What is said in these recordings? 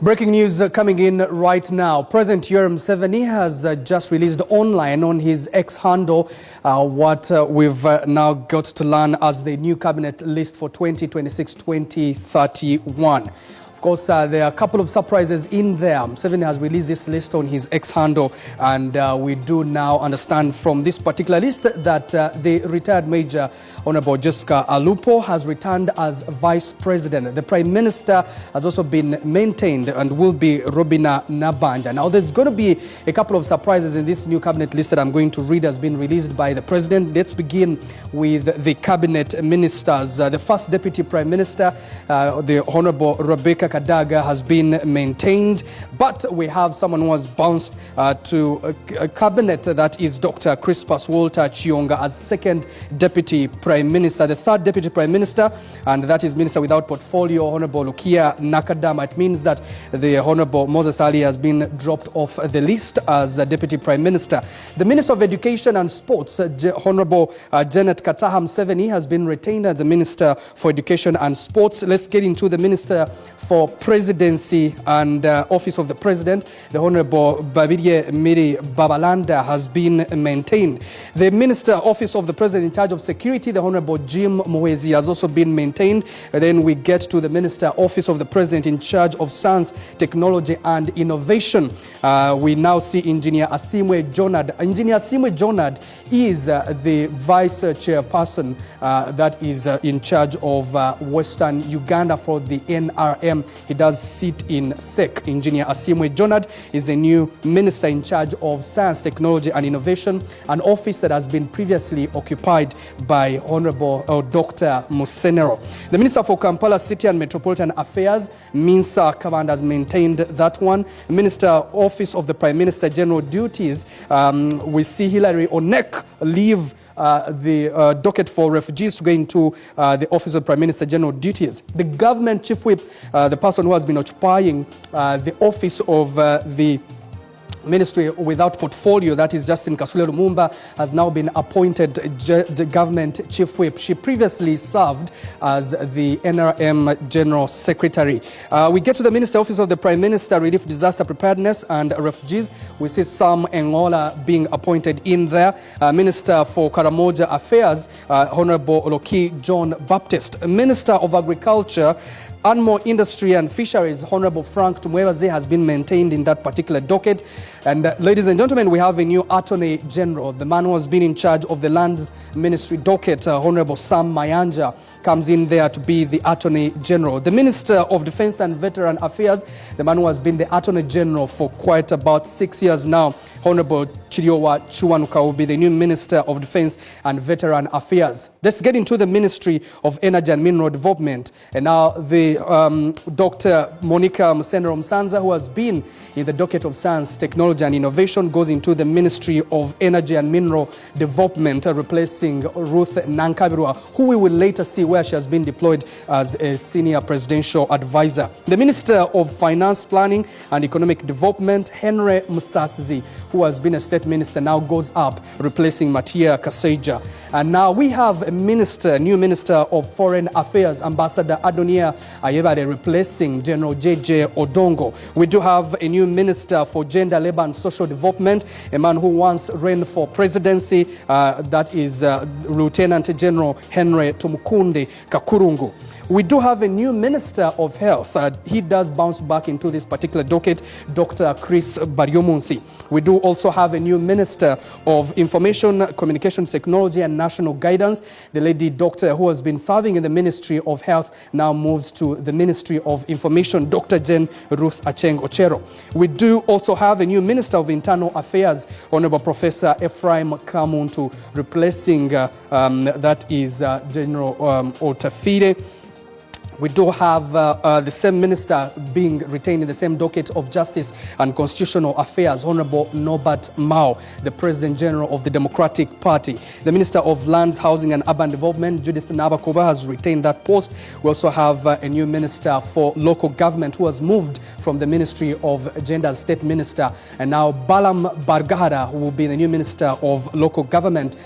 Breaking news coming in right now. President Museveni has just released online on his X handle what we've now got to learn as the new cabinet list for 2026-2031. Of course, there are a couple of surprises in there. Museveni has released this list on his X handle, and we do now understand from this particular list that the retired Major Honorable Jessica Alupo has returned as Vice President. The Prime Minister has also been maintained and will be Robina Nabanja. Now, there's going to be a couple of surprises in this new cabinet list that I'm going to read has been released by the President. Let's begin with the cabinet ministers. The first Deputy Prime Minister, the Honorable Rebecca Kadaga, has been maintained, but we have someone who has bounced to a cabinet, that is Dr. Crispus Walter Chionga, as second Deputy Prime Minister. The third Deputy Prime Minister, and that is Minister without Portfolio, Honorable Lukia Nakadama. It means that the Honorable Moses Ali has been dropped off the list as Deputy Prime Minister. The Minister of Education and Sports, Honorable Janet Kataha Museveni, has been retained as the Minister for Education and Sports. Let's get into the Minister for Presidency and Office of the President. The Honorable Babirye Miri Babalanda has been maintained. The Minister Office of the President in charge of Security, the Honorable Jim Muhwezi, has also been maintained. And then we get to the Minister Office of the President in charge of Science, Technology and Innovation. We now see Engineer Asimwe Jonad. Engineer Asimwe Jonad is the Vice Chairperson that is in charge of Western Uganda for the NRM. He does sit in SEC. Engineer Asimwe Jonad is the new Minister in charge of Science, Technology and Innovation, an office that has been previously occupied by Honorable Dr. Musenero. The Minister for Kampala City and Metropolitan Affairs, Minsa Kavanda, has maintained that one. Minister Office of the Prime Minister General Duties, we see Hilary Onek leave the docket for refugees to go into the Office of Prime Minister General Duties. The Government Chief Whip, the person who has been occupying the office of the Ministry without Portfolio, that is Justin Kasule Lumumba, has now been appointed the Government Chief Whip. She previously served as the NRM General Secretary. We get to the Minister Office of the Prime Minister, Relief, Disaster Preparedness and Refugees. We see Sam Engola being appointed in there. Minister for Karamoja Affairs, Honorable Oloki John Baptist. Minister of Agriculture, Animal Industry and Fisheries, Honorable Frank Tumwebaze, has been maintained in that particular docket. And ladies and gentlemen, we have a new Attorney General. The man who has been in charge of the Lands Ministry docket, Honorable Sam Mayanja, comes in there to be the Attorney General. The Minister of Defense and Veteran Affairs, the man who has been the Attorney General for quite about 6 years now, Honorable Chiriowa Chuanuka, will be the new Minister of Defense and Veteran Affairs. Let's get into the Ministry of Energy and Mineral Development. And now the Dr. Monica Musenero Msanza, who has been in the docket of Science, Technology and Innovation, goes into the Ministry of Energy and Mineral Development, replacing Ruth Nankabirwa, who we will later see where she has been deployed as a senior presidential advisor. The Minister of Finance, Planning and Economic Development, Henry Musasizi, who has been a state minister, now goes up, replacing Matia Kaseja. And now we have a minister, new Minister of Foreign Affairs, Ambassador Adonia Ayebade, replacing General J.J. Odongo. We do have a new Minister for Gender, Labor and Social Development, a man who once ran for presidency, that is Lieutenant General Henry Tumukunde Kakurungu. We do have a new Minister of Health. He does bounce back into this particular docket, Dr. Chris Baryomunsi. We do also have a new Minister of Information, Communications Technology and National Guidance. The lady doctor who has been serving in the Ministry of Health now moves to the Ministry of Information, Dr. Jen Ruth Acheng Ochero. We do also have a new Minister of Internal Affairs, Honorable Professor Ephraim Kamuntu, replacing that is General Otafire. We do have the same minister being retained in the same docket of Justice and Constitutional Affairs, Honorable Norbert Mao, the President General of the Democratic Party. The Minister of Lands, Housing and Urban Development, Judith Nabakoba, has retained that post. We also have a new Minister for Local Government who has moved from the Ministry of Gender, State Minister, and now Balam Bargahara, who will be the new Minister of Local Government,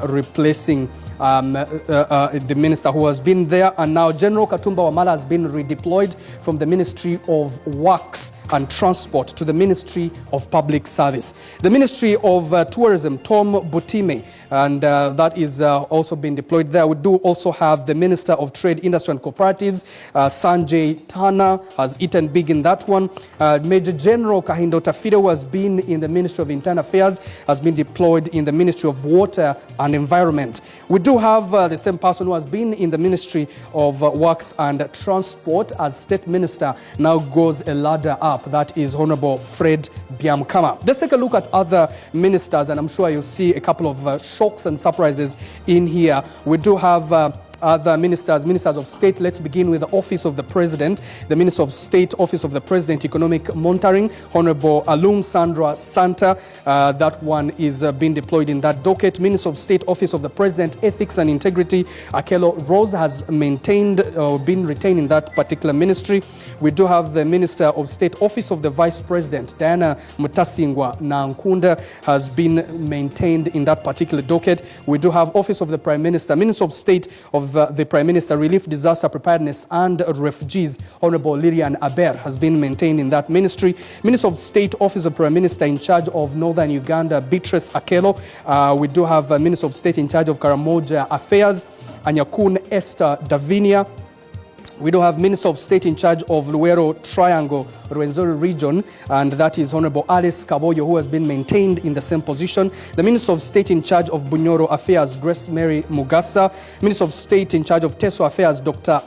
replacing the minister who has been there. And now General Katumba Wamala has been redeployed from the Ministry of Works and Transport to the Ministry of Public Service. The Ministry of Tourism, Tom Butime, and that is also been deployed there. We do also have the Minister of Trade, Industry and Cooperatives, Sanjay Tana, has eaten big in that one. Major General Kahindo Tafire, who has been in the Ministry of Internal Affairs, has been deployed in the Ministry of Water and Environment. We do have the same person who has been in the Ministry of Works and Transport as State Minister, now goes a ladder up. That is Honorable Fred Byamukama. Let's take a look at other ministers, and I'm sure you'll see a couple of shocks and surprises in here. We do have other ministers of state. Let's begin with the Office of the President. The Minister of State, Office of the President, Economic Monitoring, Honorable Alum Sandra Santa. That one is being deployed in that docket. Minister of State, Office of the President, Ethics and Integrity, Akelo Rose has been retained in that particular ministry. We do have the Minister of State, Office of the Vice President, Diana Mutasingwa Nankunda, has been maintained in that particular docket. We do have Office of the Prime Minister, Minister of State of the Prime Minister, Relief, Disaster Preparedness and Refugees, Honorable Lilian Aber, has been maintained in that ministry. Minister of State, Office of Prime Minister in charge of Northern Uganda, Beatrice Akelo. We do have Minister of State in charge of Karamoja Affairs, Anyakun Esther Davinia. We do have Minister of State in charge of Luero Triangle, Rwenzori region, and that is Honorable Alice Kaboyo, who has been maintained in the same position. The Minister of State in charge of Bunyoro Affairs, Grace Mary Mugasa. Minister of State in charge of Teso Affairs, Dr.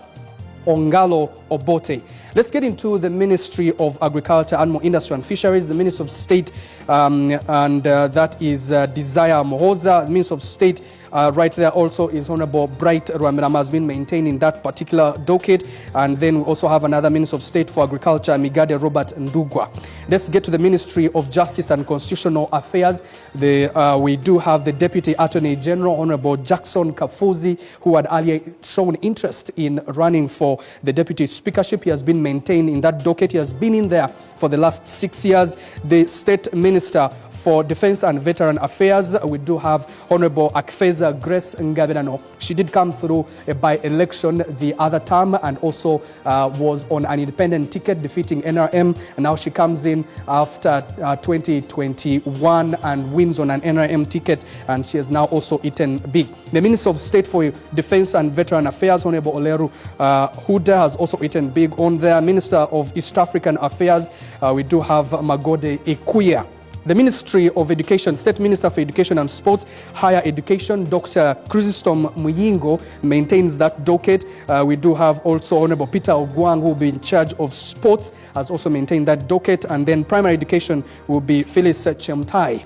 Ongalo Obote. Let's get into the Ministry of Agriculture, Animal Industry and Fisheries. The Minister of State, that is Desire Mohoza. The Minister of State right there also is Honorable Bright Rwamirama, has been maintained in that particular docket. And then we also have another Minister of State for Agriculture, Migade Robert Ndugwa. Let's get to the Ministry of Justice and Constitutional Affairs. We do have the Deputy Attorney General, Honorable Jackson Kafuzi, who had earlier shown interest in running for the Deputy Speakership. He has been maintained in that docket. He has been in there for the last 6 years. The State Minister for Defense and Veteran Affairs, we do have Honorable Akfeza Grace Ngabirano. She did come through a by-election the other term and also was on an independent ticket defeating NRM. And now she comes in after 2021 and wins on an NRM ticket, and she has now also eaten big. The Minister of State for Defense and Veteran Affairs, Honorable Oleru Huda, has also eaten big on there. Minister of East African Affairs, we do have Magode Ekuya. The Ministry of Education, State Minister for Education and Sports, Higher Education, Dr. Chrysostom Muyingo, maintains that docket. We do have also Honorable Peter Ogwang, who will be in charge of sports, has also maintained that docket. And then primary education will be Phyllis Chemtai.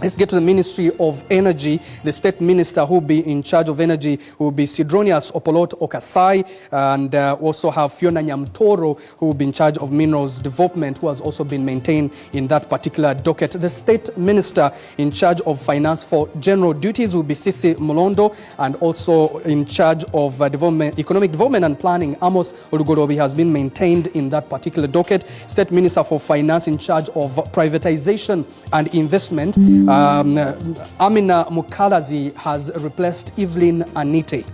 Let's get to the Ministry of Energy. The State Minister who will be in charge of energy will be Sidronius Opolot Okasai, and also have Fiona Nyamtoro, who will be in charge of minerals development, who has also been maintained in that particular docket. The State Minister in charge of finance for general duties will be Sisi Mulondo, and also in charge of economic development and planning, Amos Olugorobi, has been maintained in that particular docket. State Minister for Finance in charge of privatization and investment, Amina Mukalazi, has replaced Evelyn Anite,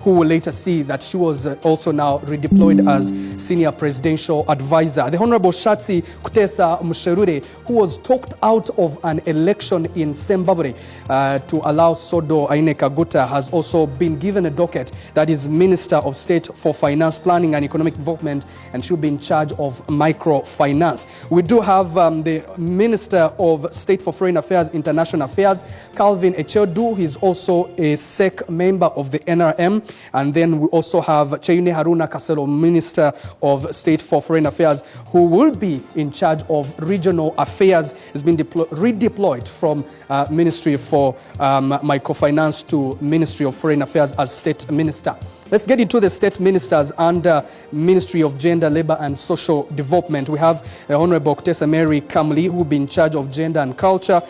who will later see that she was also now redeployed as Senior Presidential Advisor. The Honorable Shatsi Kutesa Musherure, who was talked out of an election in Zimbabwe to allow Sodo Aine Kaguta, has also been given a docket, that is Minister of State for Finance, Planning and Economic Development, and she'll be in charge of microfinance. We do have the Minister of State for Foreign Affairs, International Affairs, Calvin Echedu. He's also a SEC member of the NRM. And then we also have Cheyune Haruna Kaselo, Minister of State for Foreign Affairs, who will be in charge of regional affairs. Has been redeployed from Ministry for Microfinance to Ministry of Foreign Affairs as State Minister. Let's get into the state ministers under Ministry of Gender, Labor and Social Development. We have Honorable Kutesa Mary Kamli, who will be in charge of gender and culture.